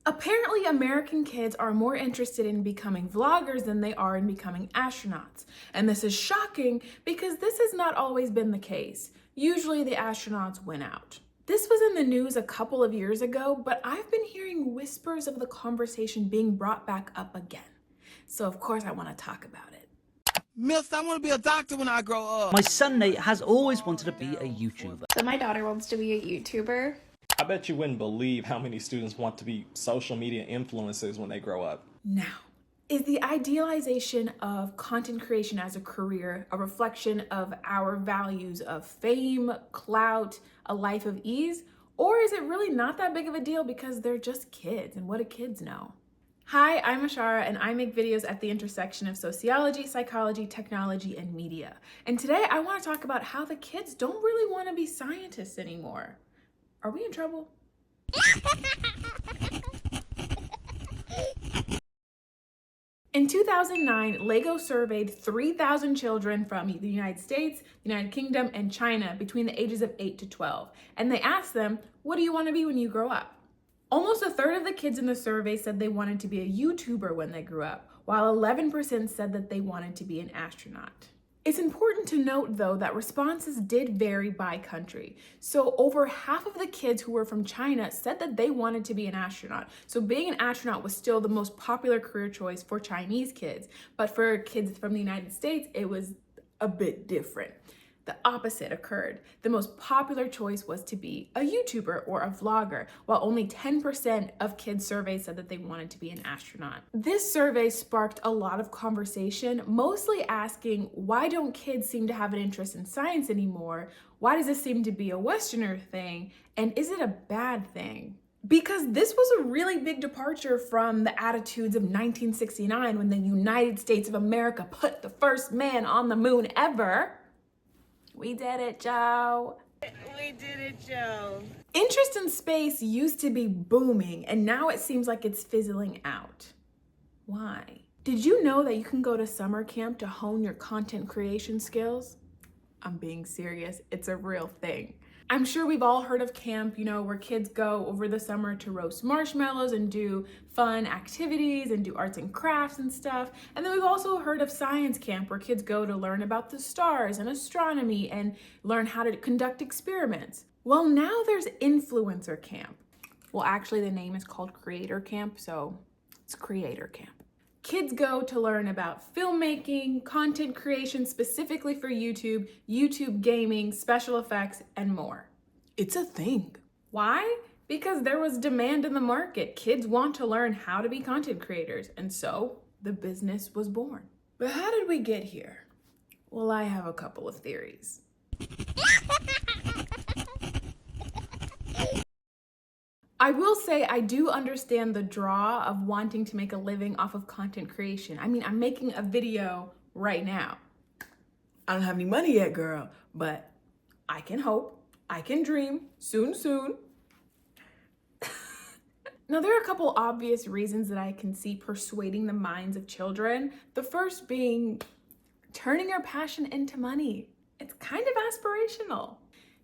Apparently, American kids are more interested in becoming vloggers than they are in becoming astronauts. And this is shocking because this has not always been the case. Usually the astronauts win out. This was in the news a couple of years ago, but I've been hearing whispers of the conversation being brought back up again. So of course I want to talk about it. Miss, I want to be a doctor when I grow up. My son Nate has always wanted to be a YouTuber. So my daughter wants to be a YouTuber. I bet you wouldn't believe how many students want to be social media influencers when they grow up. Now, is the idealization of content creation as a career a reflection of our values of fame, clout, a life of ease? Or is it really not that big of a deal because they're just kids and what do kids know? Hi, I'm Ashara and I make videos at the intersection of sociology, psychology, technology, and media. And today I want to talk about how the kids don't really want to be scientists anymore. Are we in trouble? In 2009, LEGO surveyed 3,000 children from the United States, the United Kingdom, and China between the ages of 8 to 12. And they asked them, what do you want to be when you grow up? Almost a third of the kids in the survey said they wanted to be a YouTuber when they grew up, while 11% said that they wanted to be an astronaut. It's important to note, though, that responses did vary by country. So over half of the kids who were from China said that they wanted to be an astronaut. So being an astronaut was still the most popular career choice for Chinese kids. But for kids from the United States, it was a bit different. The opposite occurred. The most popular choice was to be a YouTuber or a vlogger, while only 10% of kids surveyed said that they wanted to be an astronaut. This survey sparked a lot of conversation, mostly asking, why don't kids seem to have an interest in science anymore? Why does this seem to be a Westerner thing? And is it a bad thing? Because this was a really big departure from the attitudes of 1969 when the United States of America put the first man on the moon ever. We did it, Joe. We did it, Joe. Interest in space used to be booming, and now it seems like it's fizzling out. Why? Did you know that you can go to summer camp to hone your content creation skills? I'm being serious. It's a real thing. I'm sure we've all heard of camp, where kids go over the summer to roast marshmallows and do fun activities and do arts and crafts and stuff. And then we've also heard of science camp, where kids go to learn about the stars and astronomy and learn how to conduct experiments. Well, now there's influencer camp. Well, actually the name is called creator camp, so it's creator camp. Kids go to learn about filmmaking, content creation specifically for YouTube, YouTube gaming, special effects, and more. It's a thing. Why? Because there was demand in the market. Kids want to learn how to be content creators, and so the business was born. But how did we get here? Well, I have a couple of theories. I will say I do understand the draw of wanting to make a living off of content creation. I mean, I'm making a video right now. I don't have any money yet, girl, but I can hope, I can dream, soon. Now, there are a couple obvious reasons that I can see persuading the minds of children. The first being turning your passion into money. It's kind of aspirational.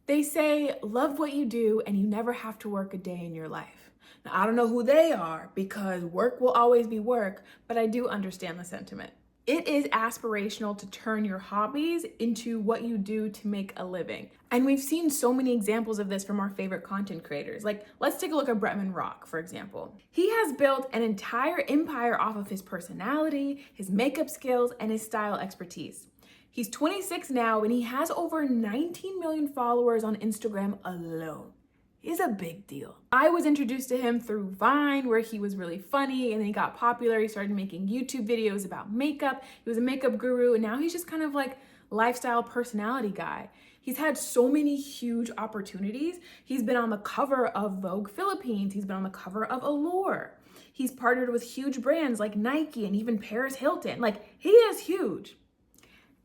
They say, love what you do and you never have to work a day in your life. Now, I don't know who they are because work will always be work, but I do understand the sentiment. It is aspirational to turn your hobbies into what you do to make a living. And we've seen so many examples of this from our favorite content creators. Like, let's take a look at Bretman Rock, for example. He has built an entire empire off of his personality, his makeup skills, and his style expertise. He's 26 now and he has over 19 million followers on Instagram alone. He's a big deal. I was introduced to him through Vine, where he was really funny, and then he got popular. He started making YouTube videos about makeup. He was a makeup guru, and now he's just kind of like lifestyle personality guy. He's had so many huge opportunities. He's been on the cover of Vogue Philippines. He's been on the cover of Allure. He's partnered with huge brands like Nike and even Paris Hilton. Like, he is huge.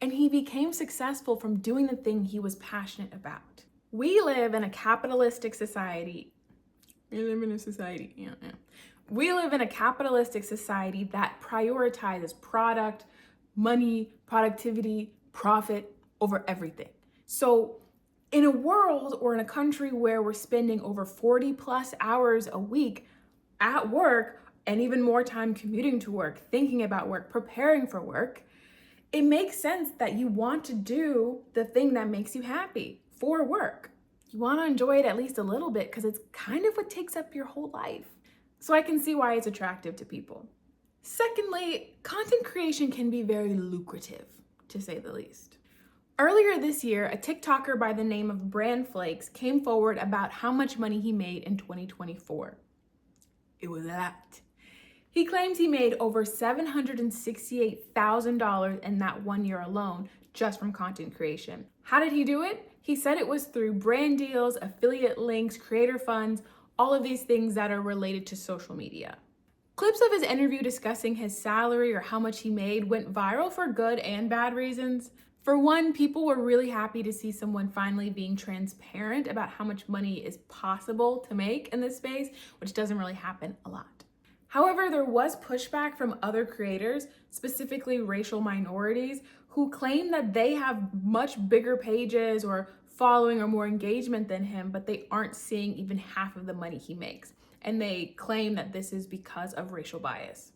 And he became successful from doing the thing he was passionate about. We live in a capitalistic society. We live in a capitalistic society that prioritizes product, money, productivity, profit over everything. So in a world or in a country where we're spending over 40 plus hours a week, at work and even more time commuting to work, thinking about work, preparing for work, it makes sense that you want to do the thing that makes you happy for work. You want to enjoy it at least a little bit because it's kind of what takes up your whole life. So I can see why it's attractive to people. Secondly, content creation can be very lucrative, to say the least. Earlier this year, a TikToker by the name of Brand Flakes came forward about how much money he made in 2024. It was a lot. He claims he made over $768,000 in that 1 year alone, just from content creation. How did he do it? He said it was through brand deals, affiliate links, creator funds, all of these things that are related to social media. Clips of his interview discussing his salary or how much he made went viral for good and bad reasons. For one, people were really happy to see someone finally being transparent about how much money is possible to make in this space, which doesn't really happen a lot. However, there was pushback from other creators, specifically racial minorities, who claim that they have much bigger pages or following or more engagement than him, but they aren't seeing even half of the money he makes. And they claim that this is because of racial bias,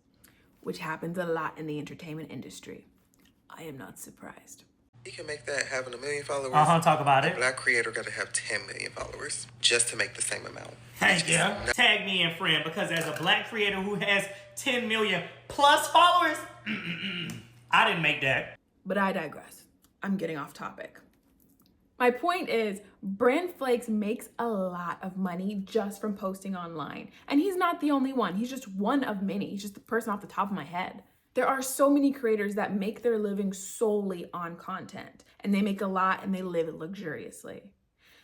which happens a lot in the entertainment industry. I am not surprised. He can make that having 1 million followers. Talk about A it. black creator got to have 10 million followers just to make the same amount. Thank you. Tag me in, friend, because as a black creator who has 10 million plus followers, I didn't make that. But I digress. I'm getting off topic. My point is, Brand Flakes makes a lot of money just from posting online. And he's not the only one. He's just one of many. He's just the person off the top of my head. There are so many creators that make their living solely on content. And they make a lot and they live luxuriously.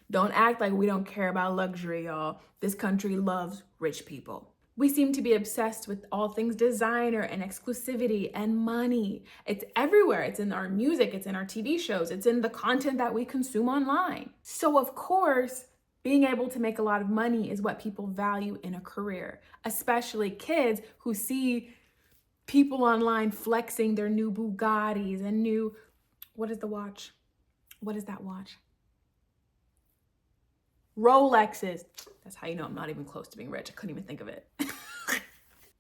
Don't act like we don't care about luxury, y'all. This country loves rich people. We seem to be obsessed with all things designer and exclusivity and money. It's everywhere. It's in our music, it's in our TV shows, it's in the content that we consume online. So of course, being able to make a lot of money is what people value in a career, especially kids who see people online flexing their new Bugattis and new, what is the watch? What is that watch? Rolexes. That's how you know I'm not even close to being rich. I couldn't even think of it.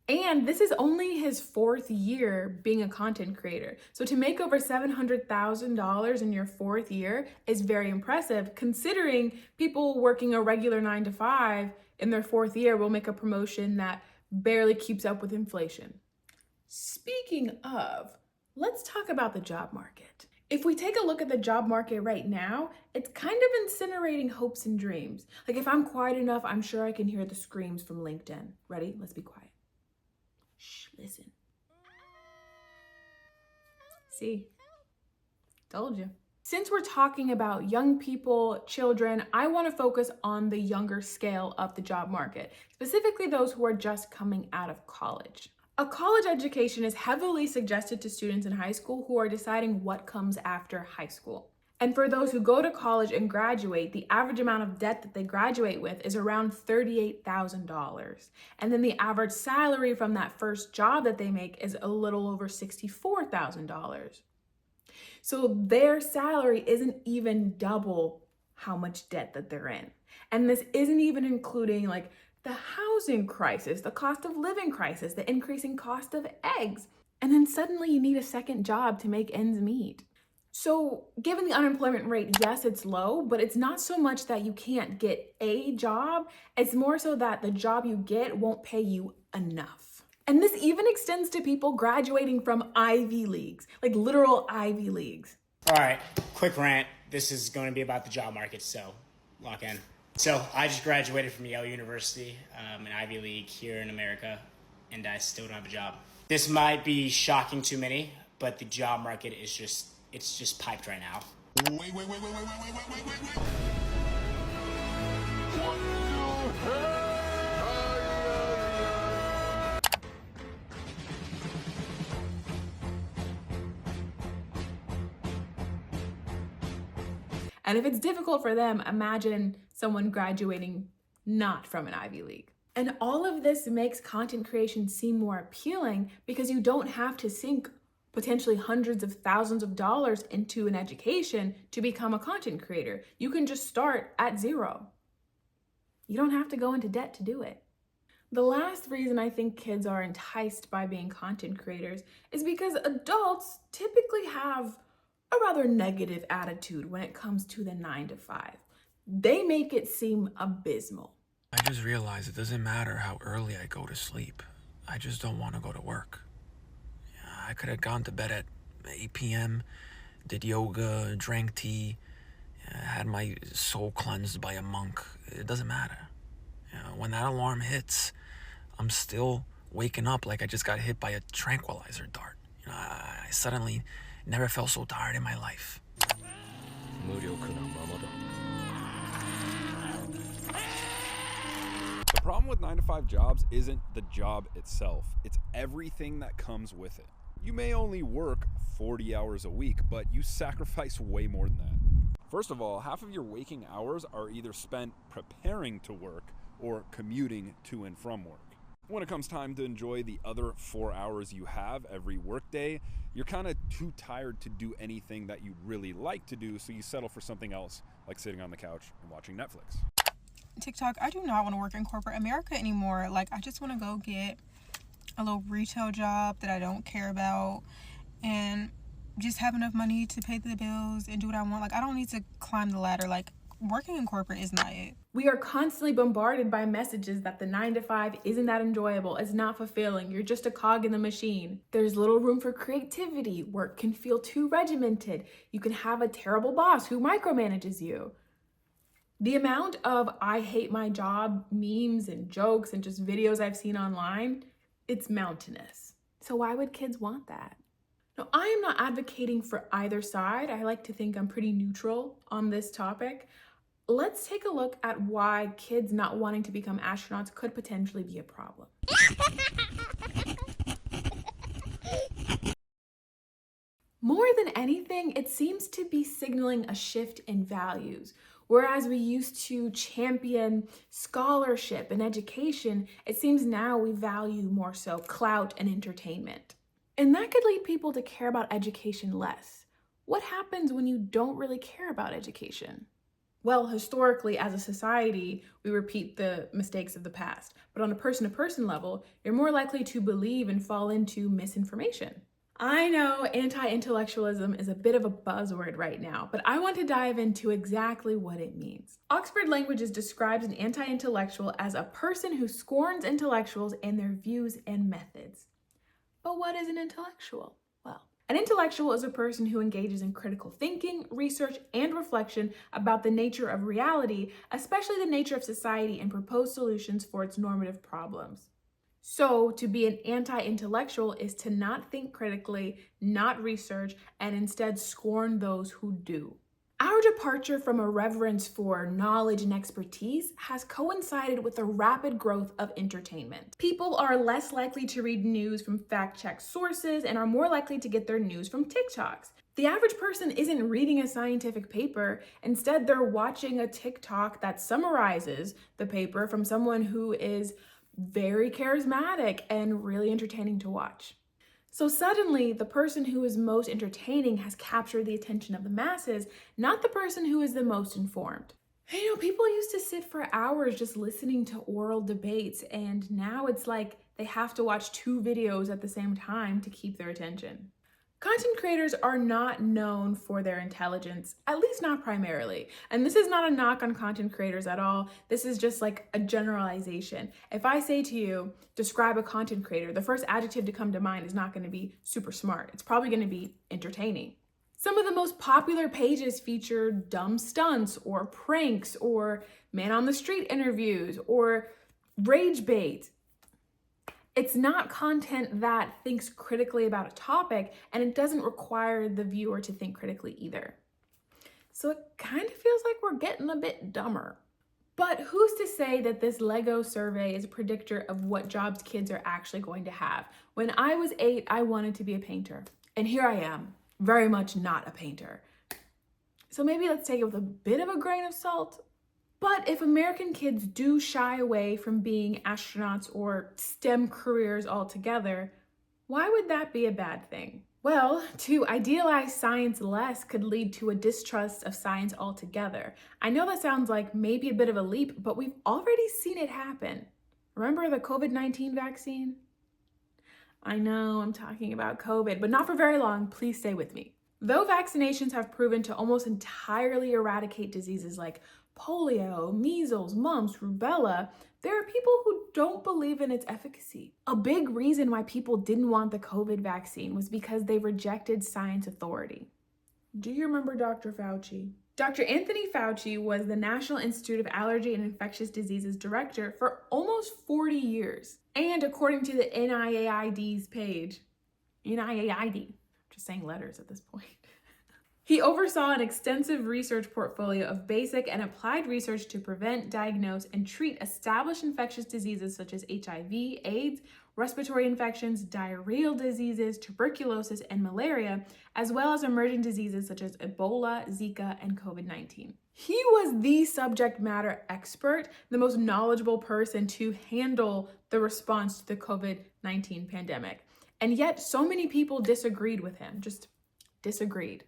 And this is only his 4th year being a content creator. So to make over $700,000 in your 4th year is very impressive, considering people working a regular 9 to 5 in their 4th year will make a promotion that barely keeps up with inflation. Speaking of, let's talk about the job market. If we take a look at the job market right now, it's kind of incinerating hopes and dreams. Like if I'm quiet enough, I'm sure I can hear the screams from LinkedIn. Ready? Let's be quiet. Shh, listen. See? Told you. Since we're talking about young people, children, I want to focus on the younger scale of the job market, specifically those who are just coming out of college. A college education is heavily suggested to students in high school who are deciding what comes after high school. And for those who go to college and graduate, the average amount of debt that they graduate with is around $38,000. And then the average salary from that first job that they make is a little over $64,000. So their salary isn't even double how much debt that they're in. And this isn't even including like the housing crisis, the cost of living crisis, the increasing cost of eggs. And then suddenly you need a second job to make ends meet. So given the unemployment rate, yes, it's low, but it's not so much that you can't get a job. It's more so that the job you get won't pay you enough. And this even extends to people graduating from Ivy Leagues, like literal Ivy Leagues. All right, quick rant. This is going to be about the job market, so lock in. So I just graduated from Yale University, an Ivy League here in America, and I still don't have a job. This might be shocking to many, but the job market is just piped right now. Wait. And if it's difficult for them, imagine someone graduating not from an Ivy League. And all of this makes content creation seem more appealing because you don't have to sink potentially hundreds of thousands of dollars into an education to become a content creator. You can just start at zero. You don't have to go into debt to do it. The last reason I think kids are enticed by being content creators is because adults typically have a rather negative attitude when it comes to the 9 to 5. They make it seem abysmal. I just realized it doesn't matter how early I go to sleep. I just don't want to go to work. I could have gone to bed at 8 p.m., did yoga, drank tea, had my soul cleansed by a monk. It doesn't matter. When that alarm hits, I'm still waking up like I just got hit by a tranquilizer dart. I suddenly never felt so tired in my life. The problem with 9 to 5 jobs isn't the job itself, it's everything that comes with it. You may only work 40 hours a week, but you sacrifice way more than that. First of all, half of your waking hours are either spent preparing to work or commuting to and from work. When it comes time to enjoy the other 4 hours you have every workday, you're kind of too tired to do anything that you really like to do, so you settle for something else, like sitting on the couch and watching Netflix. TikTok, I do not want to work in corporate America anymore. Like, I just want to go get a little retail job that I don't care about and just have enough money to pay the bills and do what I want. Like, I don't need to climb the ladder. Like, working in corporate is not it. We are constantly bombarded by messages that the 9 to 5 isn't that enjoyable, it's not fulfilling, you're just a cog in the machine. There's little room for creativity, work can feel too regimented, you can have a terrible boss who micromanages you. The amount of I hate my job memes and jokes and just videos I've seen online, it's mountainous. So why would kids want that? Now, I am not advocating for either side. I like to think I'm pretty neutral on this topic. Let's take a look at why kids not wanting to become astronauts could potentially be a problem. More than anything, it seems to be signaling a shift in values. Whereas we used to champion scholarship and education, it seems now we value more so clout and entertainment. And that could lead people to care about education less. What happens when you don't really care about education? Well, historically, as a society, we repeat the mistakes of the past. But on a person-to-person level, you're more likely to believe and fall into misinformation. I know anti-intellectualism is a bit of a buzzword right now, but I want to dive into exactly what it means. Oxford Languages describes an anti-intellectual as a person who scorns intellectuals and their views and methods. But what is an intellectual? Well, an intellectual is a person who engages in critical thinking, research, and reflection about the nature of reality, especially the nature of society, and propose solutions for its normative problems. So to be an anti-intellectual is to not think critically, not research, and instead scorn those who do. Our departure from a reverence for knowledge and expertise has coincided with the rapid growth of entertainment. People are less likely to read news from fact-checked sources and are more likely to get their news from TikToks. The average person isn't reading a scientific paper. Instead, they're watching a TikTok that summarizes the paper from someone who is very charismatic and really entertaining to watch. So suddenly, the person who is most entertaining has captured the attention of the masses, not the person who is the most informed. People used to sit for hours just listening to oral debates, and now it's like they have to watch 2 videos at the same time to keep their attention. Content creators are not known for their intelligence, at least not primarily. And this is not a knock on content creators at all. This is just like a generalization. If I say to you, describe a content creator, the first adjective to come to mind is not going to be super smart. It's probably going to be entertaining. Some of the most popular pages feature dumb stunts or pranks or man on the street interviews or rage bait. It's not content that thinks critically about a topic, and it doesn't require the viewer to think critically either. So it kind of feels like we're getting a bit dumber. But who's to say that this Lego survey is a predictor of what jobs kids are actually going to have? When I was 8, I wanted to be a painter. And here I am, very much not a painter. So maybe let's take it with a bit of a grain of salt. But if American kids do shy away from being astronauts or STEM careers altogether, why would that be a bad thing? Well, to idealize science less could lead to a distrust of science altogether. I know that sounds like maybe a bit of a leap, but we've already seen it happen. Remember the COVID-19 vaccine? I know I'm talking about COVID, but not for very long. Please stay with me. Though vaccinations have proven to almost entirely eradicate diseases like polio, measles, mumps, rubella, there are people who don't believe in its efficacy. A big reason why people didn't want the COVID vaccine was because they rejected science authority. Do you remember Dr. Fauci? Dr. Anthony Fauci was the National Institute of Allergy and Infectious Diseases director for almost 40 years. And according to the NIAID's page, NIAID, just saying letters at this point. He oversaw an extensive research portfolio of basic and applied research to prevent, diagnose, and treat established infectious diseases such as HIV, AIDS, respiratory infections, diarrheal diseases, tuberculosis, and malaria, as well as emerging diseases such as Ebola, Zika, and COVID-19. He was the subject matter expert, the most knowledgeable person to handle the response to the COVID-19 pandemic. And yet so many people disagreed with him, just disagreed.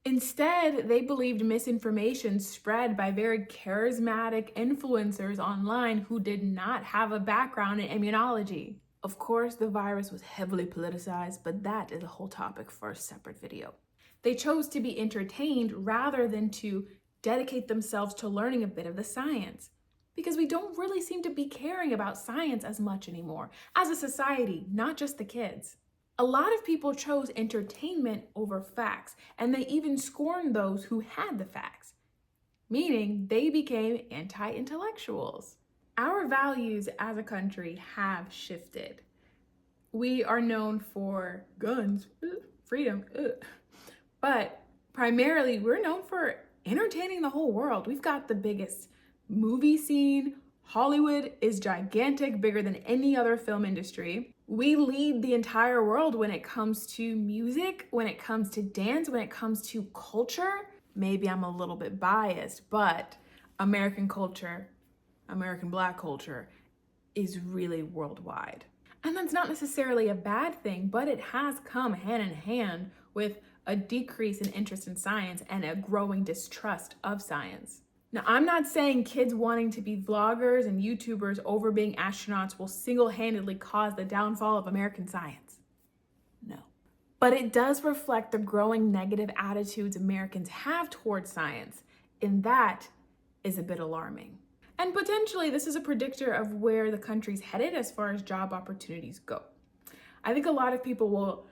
Instead, they believed misinformation spread by very charismatic influencers online who did not have a background in immunology. Of course, the virus was heavily politicized, but that is a whole topic for a separate video. They chose to be entertained rather than to dedicate themselves to learning a bit of the science, because we don't really seem to be caring about science as much anymore, as a society, not just the kids. A lot of people chose entertainment over facts, and they even scorned those who had the facts, meaning they became anti-intellectuals. Our values as a country have shifted. We are known for guns, freedom, but primarily we're known for entertaining the whole world. We've got the biggest movie scene. Hollywood is gigantic, bigger than any other film industry. We lead the entire world when it comes to music, when it comes to dance, when it comes to culture. Maybe I'm a little bit biased, but American culture, American Black culture is really worldwide. And that's not necessarily a bad thing, but it has come hand in hand with a decrease in interest in science and a growing distrust of science. Now, I'm not saying kids wanting to be vloggers and YouTubers over being astronauts will single-handedly cause the downfall of American science. No. But it does reflect the growing negative attitudes Americans have towards science, and that is a bit alarming. And potentially, this is a predictor of where the country's headed as far as job opportunities go. I think a lot of people will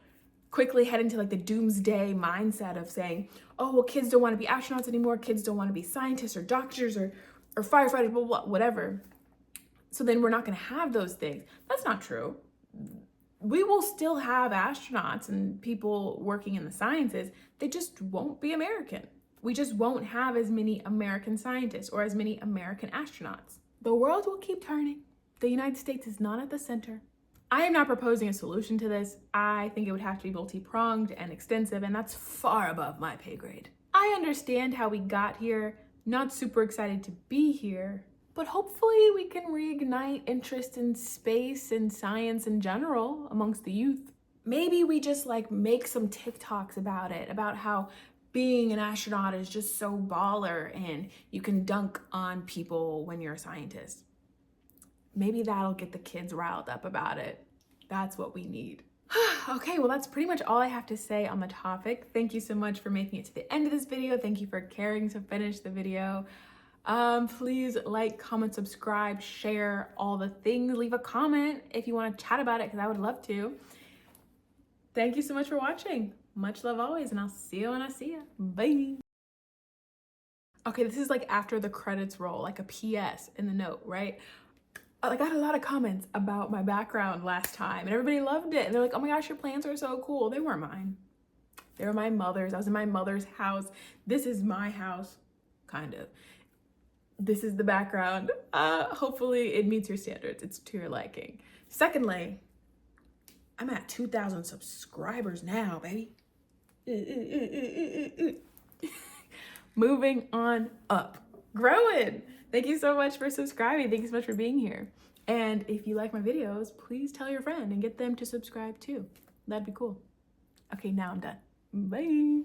quickly head into like the doomsday mindset of saying, oh, well, kids don't want to be astronauts anymore. Kids don't want to be scientists or doctors or firefighters, blah, blah, whatever. So then we're not going to have those things. That's not true. We will still have astronauts and people working in the sciences. They just won't be American. We just won't have as many American scientists or as many American astronauts. The world will keep turning. The United States is not at the center. I am not proposing a solution to this. I think it would have to be multi-pronged and extensive, and that's far above my pay grade. I understand how we got here, not super excited to be here, but hopefully we can reignite interest in space and science in general amongst the youth. Maybe we just like make some TikToks about it, about how being an astronaut is just so baller and you can dunk on people when you're a scientist. Maybe that'll get the kids riled up about it. That's what we need. Okay, well, that's pretty much all I have to say on the topic. Thank you so much for making it to the end of this video. Thank you for caring to finish the video. Please like, comment, subscribe, share, all the things. Leave a comment if you want to chat about it, because I would love to. Thank you so much for watching. Much love always, and I'll see you when I see you. Bye. Okay, this is like after the credits roll, like a PS in the note, right? I got a lot of comments about my background last time and everybody loved it. And they're like, oh my gosh, your plants are so cool. They weren't mine. They were my mother's. I was in my mother's house. This is my house, kind of. This is the background. Hopefully it meets your standards. It's to your liking. Secondly, I'm at 2,000 subscribers now, baby. Moving on up. Growing. Thank you so much for subscribing. Thank you so much for being here. And if you like my videos, please tell your friend and get them to subscribe too. That'd be cool. Okay, now I'm done. Bye.